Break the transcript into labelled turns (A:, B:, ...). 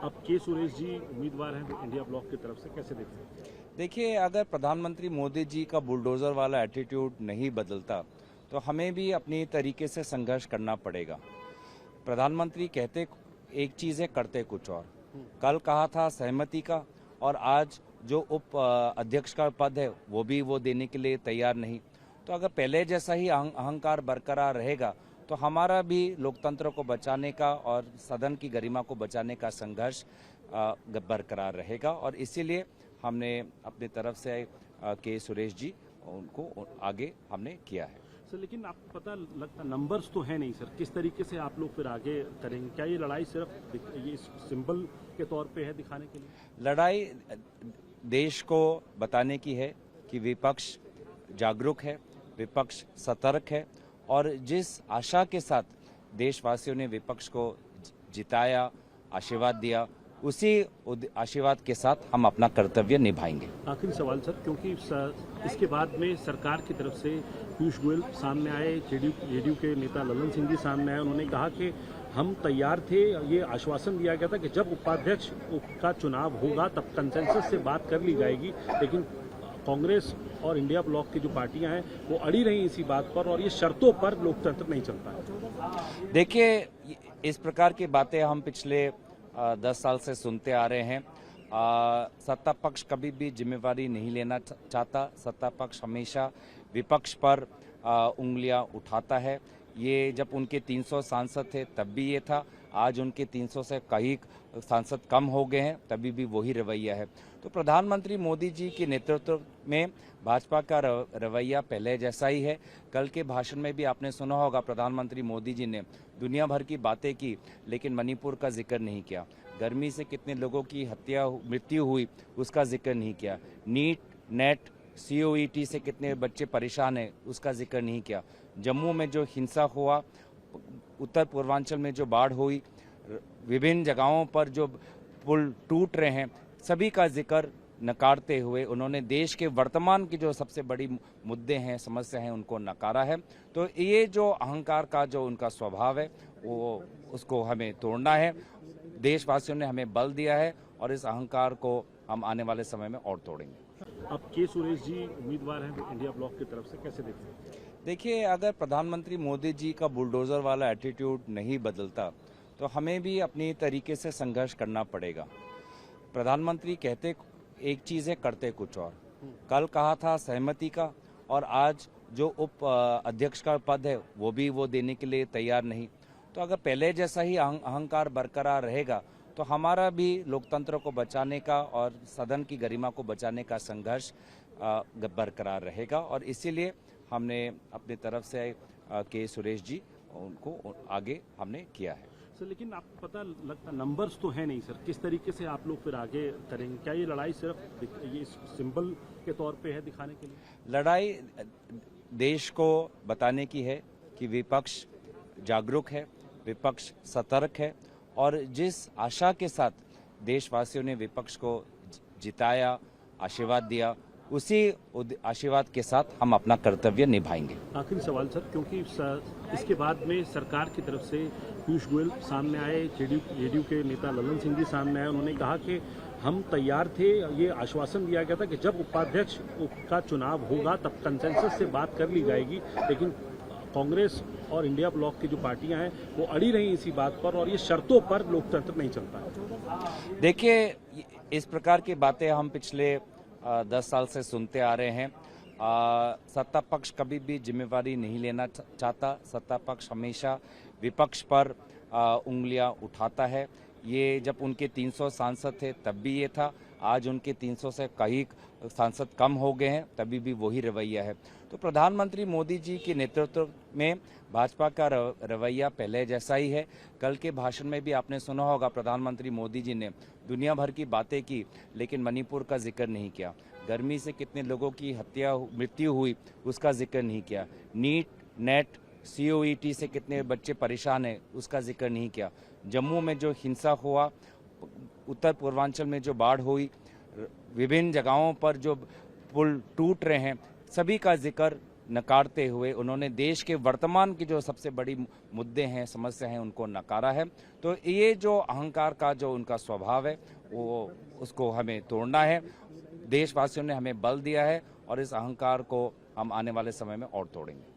A: अब के सुरेश जी उम्मीदवार हैं इंडिया ब्लॉक की तरफ से, कैसे देखते हैं?
B: देखिए, अगर प्रधानमंत्री मोदी जी का बुलडोजर वाला एटीट्यूड नहीं बदलता तो हमें भी अपनी तरीके से संघर्ष करना पड़ेगा। प्रधानमंत्री कहते एक चीज़ है, करते कुछ और। कल कहा था सहमति का, और आज जो उप अध्यक्ष का पद है वो देने के लिए तैयार नहीं। तो अगर पहले जैसा ही अहंकार बरकरार रहेगा तो हमारा भी लोकतंत्र को बचाने का और सदन की गरिमा को बचाने का संघर्ष बरकरार रहेगा। और इसीलिए हमने अपनी तरफ से के सुरेश जी उनको आगे हमने किया है।
A: सर, लेकिन आपको पता लगता नंबर्स तो है नहीं सर, किस तरीके से आप लोग फिर आगे करेंगे? क्या ये लड़ाई सिर्फ ये सिंबल के तौर पे है, दिखाने के लिए?
B: लड़ाई देश को बताने की है कि विपक्ष जागरूक है, विपक्ष सतर्क है, और जिस आशा के साथ देशवासियों ने विपक्ष को जिताया, आशीर्वाद दिया, उसी आशीर्वाद के साथ हम अपना कर्तव्य निभाएंगे।
A: आखिरी सवाल सर, क्योंकि इसके बाद में सरकार की तरफ से पीयूष गोयल सामने आए, जेडीयू के नेता ललन सिंह जी सामने आए, उन्होंने कहा कि हम तैयार थे। ये आश्वासन दिया गया था कि जब उपाध्यक्ष का चुनाव होगा तब कंसेंसस से बात कर ली जाएगी, लेकिन कांग्रेस और इंडिया ब्लॉक की जो पार्टियां हैं वो अड़ी रही इसी बात पर, और ये शर्तों पर लोकतंत्र नहीं चलता है।
B: देखिए, इस प्रकार की बातें हम पिछले 10 साल से सुनते आ रहे हैं। सत्ता पक्ष कभी भी जिम्मेवारी नहीं लेना चाहता। सत्ता पक्ष हमेशा विपक्ष पर उंगलियां उठाता है। ये जब उनके 300 सांसद थे तब भी ये था, आज उनके 300 से कई सांसद कम हो गए हैं, तभी भी वही रवैया है। तो प्रधानमंत्री मोदी जी के नेतृत्व में भाजपा का रवैया पहले जैसा ही है। कल के भाषण में भी आपने सुना होगा, प्रधानमंत्री मोदी जी ने दुनिया भर की बातें की, लेकिन मणिपुर का जिक्र नहीं किया। गर्मी से कितने लोगों की मृत्यु हुई उसका जिक्र नहीं किया। नीट, नेट, COET से कितने बच्चे परेशान हैं उसका जिक्र नहीं किया। जम्मू में जो हिंसा हुआ, उत्तर पूर्वांचल में जो बाढ़ हुई, विभिन्न जगहों पर जो पुल टूट रहे हैं, सभी का जिक्र नकारते हुए उन्होंने देश के वर्तमान की जो सबसे बड़ी मुद्दे हैं, समस्या हैं, उनको नकारा है। तो ये जो अहंकार का जो उनका स्वभाव है वो उसको हमें तोड़ना है। देशवासियों ने हमें बल दिया है और इस अहंकार को हम आने वाले समय में और तोड़ेंगे।
A: अब के सुरेश जी उम्मीदवार हैं इंडिया ब्लॉक की तरफ से, कैसे देखते हैं?
B: देखिए, अगर प्रधानमंत्री मोदी जी का बुलडोजर वाला एटीट्यूड नहीं बदलता तो हमें भी अपनी तरीके से संघर्ष करना पड़ेगा। प्रधानमंत्री कहते एक चीज़ है, करते कुछ और। कल कहा था सहमति का, और आज जो उप अध्यक्ष का पद है वो देने के लिए तैयार नहीं। तो अगर पहले जैसा ही अहंकार बरकरार रहेगा तो हमारा भी लोकतंत्र को बचाने का और सदन की गरिमा को बचाने का संघर्ष बरकरार रहेगा। और इसीलिए हमने अपनी तरफ से के सुरेश जी उनको आगे हमने किया है।
A: सर, लेकिन आपको पता लगता नंबर्स तो है नहीं सर, किस तरीके से आप लोग फिर आगे करेंगे? क्या ये लड़ाई सिर्फ ये सिंबल के तौर पे है, दिखाने के लिए?
B: लड़ाई देश को बताने की है कि विपक्ष जागरूक है, विपक्ष सतर्क है, और जिस आशा के साथ देशवासियों ने विपक्ष को जिताया, आशीर्वाद दिया, उसी आशीर्वाद के साथ हम अपना कर्तव्य निभाएंगे।
A: आखिरी सवाल सर, क्योंकि इसके बाद में सरकार की तरफ से पीयूष गोयल सामने आए, जेडीयू के नेता ललन सिंह जी सामने आए, उन्होंने कहा कि हम तैयार थे। ये आश्वासन दिया गया था कि जब उपाध्यक्ष का चुनाव होगा तब कंसेंसस से बात कर ली जाएगी, लेकिन कांग्रेस और इंडिया ब्लॉक की जो पार्टियां हैं वो अड़ी रही इसी बात पर, और ये शर्तों पर लोकतंत्र नहीं चलता है।
B: देखिए, इस प्रकार की बातें हम पिछले 10 साल से सुनते आ रहे हैं। सत्ता पक्ष कभी भी जिम्मेवारी नहीं लेना चाहता। सत्ता पक्ष हमेशा विपक्ष पर उंगलियां उठाता है। ये जब उनके 300 सांसद थे तब भी ये था, आज उनके 300 से कई सांसद कम हो गए हैं, तभी भी वही रवैया है। तो प्रधानमंत्री मोदी जी के नेतृत्व में भाजपा का रवैया पहले जैसा ही है। कल के भाषण में भी आपने सुना होगा, प्रधानमंत्री मोदी जी ने दुनिया भर की बातें की, लेकिन मणिपुर का जिक्र नहीं किया। गर्मी से कितने लोगों की मृत्यु हुई उसका जिक्र नहीं किया। नीट, नेट, COET से कितने बच्चे परेशान हैं उसका जिक्र नहीं किया। जम्मू में जो हिंसा हुआ, उत्तर पूर्वांचल में जो बाढ़ हुई, विभिन्न जगहों पर जो पुल टूट रहे हैं, सभी का जिक्र नकारते हुए उन्होंने देश के वर्तमान की जो सबसे बड़ी मुद्दे हैं, समस्या हैं, उनको नकारा है। तो ये जो अहंकार का जो उनका स्वभाव है, वो उसको हमें तोड़ना है। देशवासियों ने हमें बल दिया है और इस अहंकार को हम आने वाले समय में और तोड़ेंगे।